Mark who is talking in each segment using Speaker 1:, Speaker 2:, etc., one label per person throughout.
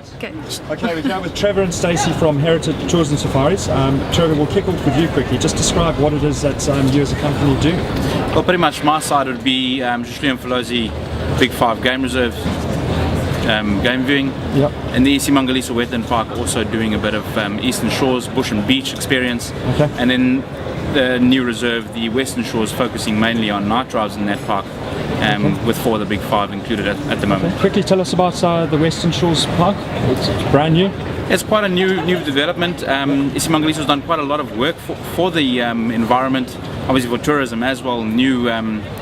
Speaker 1: Right.
Speaker 2: Okay.
Speaker 1: Okay, we're here with Trevor and Stacey from Heritage Tours and Safaris. Trevor, we'll kick off with you quickly. Just describe what it is that you as a company do.
Speaker 3: Well, pretty much my side would be Hluhluwe Umfolozi Big 5 Game Resrve, game viewing,
Speaker 1: Yep.
Speaker 3: and the iSimangaliso Wetlands Park also doing a bit of Eastern Shores bush and beach experience.
Speaker 1: Okay.
Speaker 3: And then the new reserve, the Western Shores, focusing mainly on night drives in that park, with 4 of the Big 5 included at the moment.
Speaker 1: Quickly tell us about the Western Shores Park. It's brand new.
Speaker 3: It's quite a new development. iSimangaliso has done quite a lot of work for the environment, obviously for tourism as well. New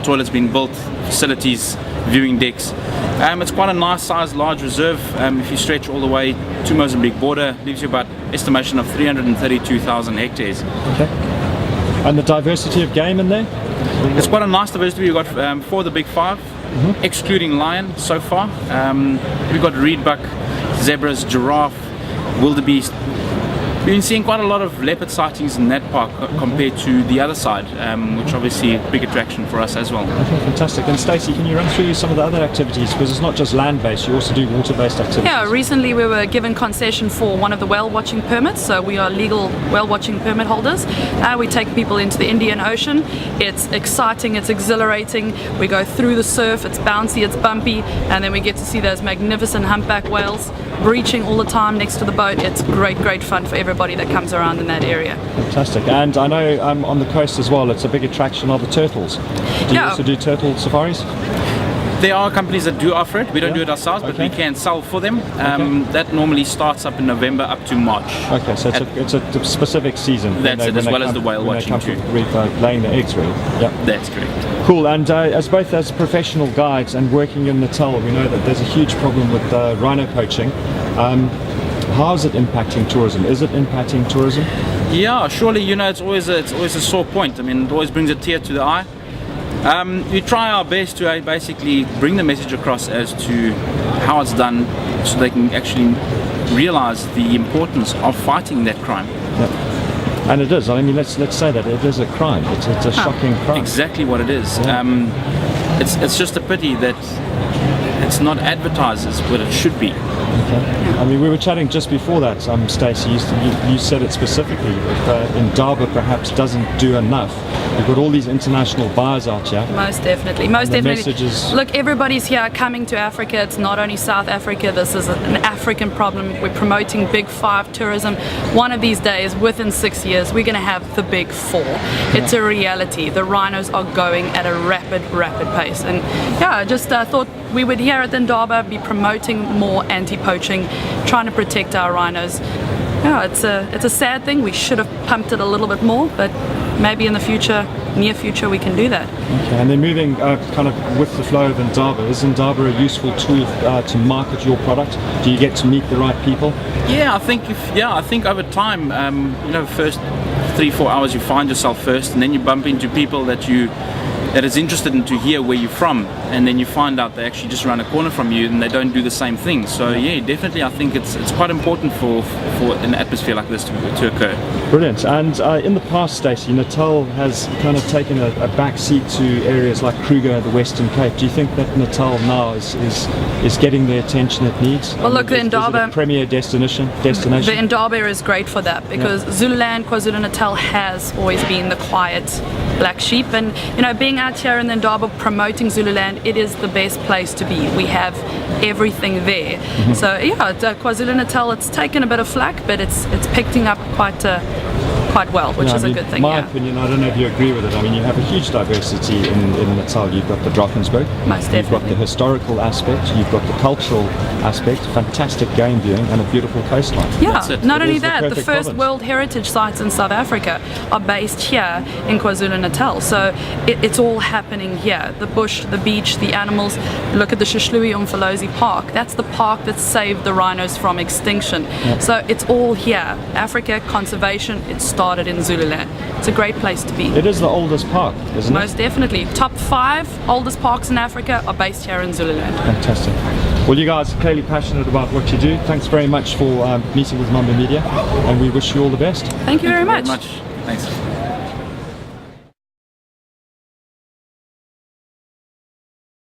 Speaker 3: toilets being built, facilities, viewing decks. It's quite a nice sized large reserve. If you stretch all the way to Mozambique border, leaves you about estimation of 332,000 hectares.
Speaker 1: Okay. And the diversity of game in there?
Speaker 3: It's quite a nice diversity. We've got 4 of the Big 5, excluding lion so far. We've got reedbuck, zebras, giraffe, wildebeest. We've been seeing quite a lot of leopard sightings in that park compared to the other side, which obviously a big attraction for us as well.
Speaker 1: Okay, fantastic. And Stacey, can you run through some of the other activities? Because it's not just land-based, you also do water-based activities.
Speaker 2: Yeah, recently we were given concession for one of the whale watching permits, so we are legal whale watching permit holders. We take people into the Indian Ocean. It's exciting, it's exhilarating. We go through the surf, it's bouncy, it's bumpy, and then we get to see those magnificent humpback whales breaching all the time next to the boat. It's great fun for everybody that comes around in that area.
Speaker 1: Fantastic. And I know on the coast as well, it's a big attraction of the turtles. Do you also do turtle safaris?
Speaker 3: There are companies that do offer it. We don't do it ourselves, but we can sell for them. That normally starts up in November up to March.
Speaker 1: Okay, so it's a specific season.
Speaker 3: That's it, as well as the whale watching too.
Speaker 1: Laying the eggs, really. Yeah.
Speaker 3: That's correct.
Speaker 1: Cool. And as both as professional guides and working in Natal, we know that there's a huge problem with rhino poaching. How is it impacting tourism? Is it impacting tourism?
Speaker 3: Yeah, surely, it's always a sore point. I mean, it always brings a tear to the eye. We try our best to basically bring the message across as to how it's done, so they can actually realize the importance of fighting that crime.
Speaker 1: Yep. And it is. I mean, let's say that it is a crime. It's a shocking crime.
Speaker 3: Exactly what it is.
Speaker 1: Yeah.
Speaker 3: It's just a pity that it's not advertised as what it should be.
Speaker 1: Okay. I mean, we were chatting just before that, Stacey, you said it specifically, if Indaba perhaps doesn't do enough. We've got all these international buyers out here.
Speaker 2: Most definitely.
Speaker 1: Messages.
Speaker 2: Look, everybody's here coming to Africa. It's not only South Africa. This is an African problem. We're promoting Big 5 tourism. One of these days, within 6 years, we're going to have the Big 4. It's a reality. The rhinos are going at a rapid pace. And yeah, I just thought we would here at Indaba be promoting more anti-poaching, trying to protect our rhinos. Yeah, it's a sad thing. We should have pumped it a little bit more, but maybe in the future, near future, we can do that. Okay,
Speaker 1: and then moving kind of with the flow of Indaba, is Indaba a useful tool to market your product? Do you get to meet the right people?
Speaker 3: Yeah, I think over time, first 3-4 hours you find yourself first, and then you bump into people that is interested in to hear where you're from, and then you find out they actually just around a corner from you and they don't do the same thing. So yeah, definitely I think it's quite important for an atmosphere like this to occur.
Speaker 1: Brilliant. And in the past, Stacey, Natal has kind of taken a back seat to areas like Kruger, the Western Cape. Do you think that Natal now is getting the attention it needs?
Speaker 2: Well, look, the Indaba,
Speaker 1: is it a premier destination.
Speaker 2: The Indaba is great for that, because Zululand, KwaZulu-Natal has always been the quiet black sheep, and being out here in the Indaba promoting Zululand, it is the best place to be. We have everything there. So yeah, KwaZulu-Natal, it's taken a bit of flack, but it's picking up quite well, which is a good thing.
Speaker 1: My opinion, I don't know if you agree with it. I mean, you have a huge diversity in Natal. You've got the Drakensberg, you've got the historical aspect, you've got the cultural aspect, fantastic game viewing, and a beautiful coastline.
Speaker 2: Yeah, not only that, the first World Heritage sites in South Africa are based here in KwaZulu-Natal. So it's all happening here. The bush, the beach, the animals. Look at the Hluhluwe Umfolozi Park. That's the park that saved the rhinos from extinction. So it's all here. Africa, conservation, it started in Zululand. It's a great place to be.
Speaker 1: It is the oldest park, isn't it?
Speaker 2: Most definitely. Top 5 oldest parks in Africa are based here in Zululand.
Speaker 1: Fantastic. Well, you guys are clearly passionate about what you do. Thanks very much for meeting with Mamba Media, and we wish you all the best.
Speaker 2: Thank you very much.
Speaker 3: Thanks.